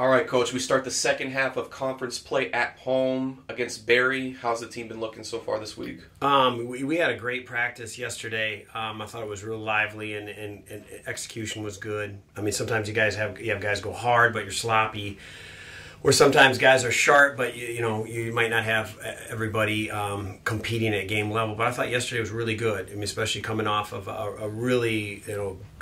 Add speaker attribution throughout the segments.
Speaker 1: All right, Coach, we start the second half of conference play at home against Barry. How's the team been looking so far this week?
Speaker 2: We had a great practice yesterday. I thought it was real lively and execution was good. I mean, sometimes you have guys go hard, but you're sloppy. Or sometimes guys are sharp, but you might not have everybody competing at game level. But I thought yesterday was really good. I mean, especially coming off of a really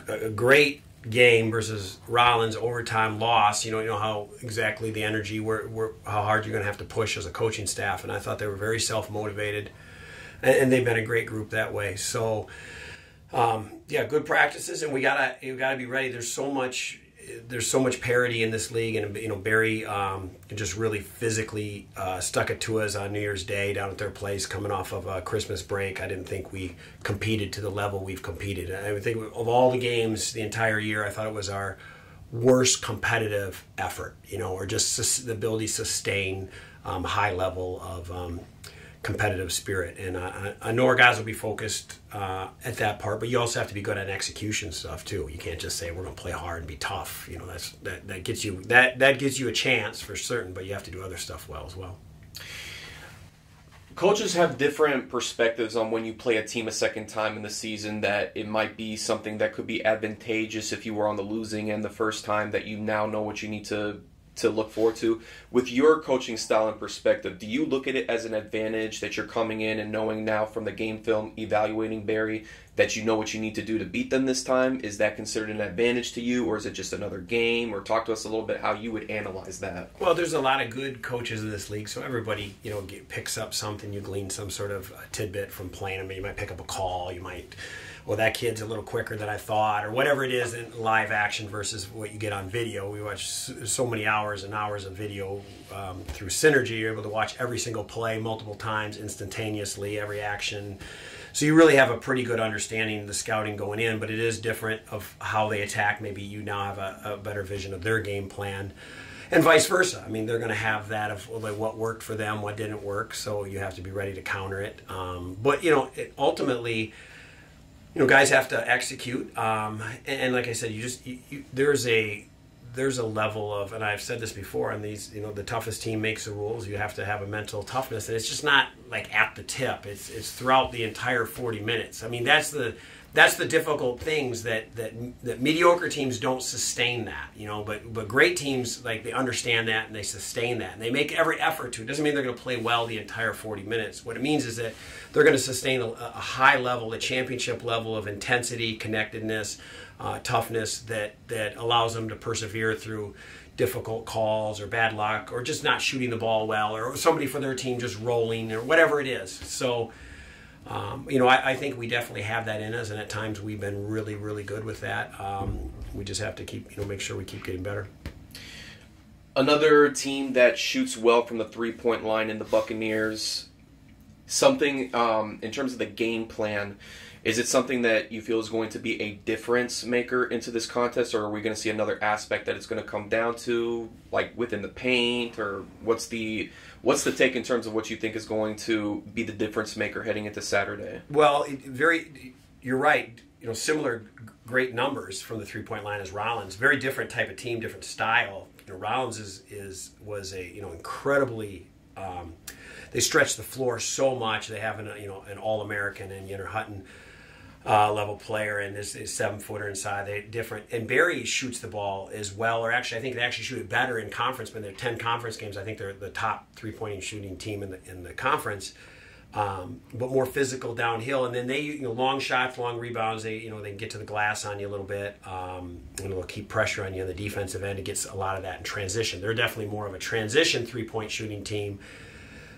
Speaker 2: a great game versus Rollins overtime loss. You know how exactly the energy, how hard you're going to have to push as a coaching staff. And I thought they were very self-motivated, and they've been a great group that way. So yeah, good practices, and you gotta be ready. There's so much parity in this league, and Barry just really physically stuck it to us on New Year's Day down at their place, coming off of a Christmas break. I didn't think we competed to the level we've competed. I think of all the games the entire year, I thought it was our worst competitive effort, or just the ability to sustain high level of competitive spirit. And I know our guys will be focused at that part, but you also have to be good at execution stuff too. You can't just say we're going to play hard and be tough. That gets you a chance for certain, but you have to do other stuff well as well.
Speaker 1: Coaches have different perspectives on when you play a team a second time in the season, that it might be something that could be advantageous if you were on the losing end the first time, that you now know what you need to look forward to. With your coaching style and perspective, do you look at it as an advantage that you're coming in and knowing now from the game film, evaluating Barry, that you know what you need to do to beat them this time? Is that considered an advantage to you, or is it just another game? Or talk to us a little bit how you would analyze that.
Speaker 2: Well, there's a lot of good coaches in this league, so everybody picks up something. You glean some sort of tidbit from playing them. You might pick up a call. You might, well, that kid's a little quicker than I thought, or whatever it is in live action versus what you get on video. We watch so many hours and hours of video through Synergy. You're able to watch every single play multiple times instantaneously, every action. So you really have a pretty good understanding of the scouting going in, but it is different of how they attack. Maybe you now have a better vision of their game plan, and vice versa. I mean, they're going to have that of what worked for them, what didn't work, so you have to be ready to counter it. But ultimately, guys have to execute, and like I said, there's a level of, and I've said this before, on these, the toughest team makes the rules. You have to have a mental toughness, and it's just not like at the tip. It's throughout the entire 40 minutes. I mean, that's the difficult things that mediocre teams don't sustain that, but great teams, they understand that and they sustain that, and they make every effort to. It doesn't mean they're going to play well the entire 40 minutes. What it means is that they're going to sustain a high level, a championship level of intensity, connectedness, toughness that allows them to persevere through difficult calls or bad luck or just not shooting the ball well, or somebody for their team just rolling, or whatever it is. So I think we definitely have that in us, and at times we've been really, really good with that. We just have to keep, make sure we keep getting better.
Speaker 1: Another team that shoots well from the three-point line in the Buccaneers. Something in terms of the game plan, is it something that you feel is going to be a difference maker into this contest, or are we going to see another aspect that it's going to come down to, like within the paint, or what's the take in terms of what you think is going to be the difference maker heading into Saturday?
Speaker 2: Well, you're right. Similar great numbers from the three-point line as Rollins. Very different type of team, different style. Rollins was a incredibly. They stretch the floor so much. They have an All-American and Yenner Hutton level player, and this is 7-footer inside. They different, and Barry shoots the ball as well, or actually I think they actually shoot it better in conference. But they're 10 conference games. I think they're the top three-point shooting team in the conference, but more physical downhill. And then they long shots, long rebounds. They can get to the glass on you a little bit. They'll keep pressure on you on the defensive end. It gets a lot of that in transition. They're definitely more of a transition three-point shooting team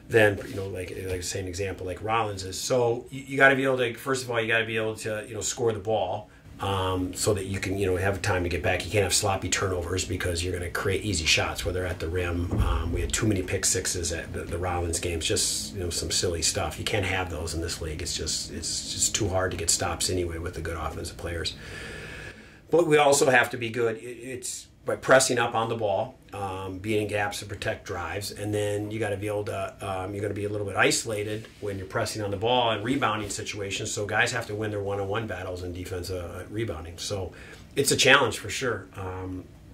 Speaker 2: than like say an example like Rollins is. So you got to be able to, first of all, you got to be able to score the ball so that you can have time to get back. You can't have sloppy turnovers because you're going to create easy shots whether at the rim. We had too many pick sixes at the Rollins games, just some silly stuff. You can't have those in this league. It's just too hard to get stops anyway with the good offensive players. But we also have to be good. It's by pressing up on the ball, being in gaps to protect drives, and then you got to be able to. You're going to be a little bit isolated when you're pressing on the ball and rebounding situations. So guys have to win their one-on-one battles in defensive rebounding. So it's a challenge for sure.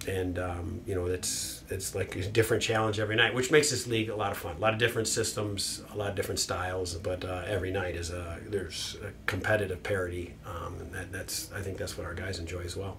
Speaker 2: it's like a different challenge every night, which makes this league a lot of fun. A lot of different systems, a lot of different styles, but every night there's a competitive parity, and I think that's what our guys enjoy as well.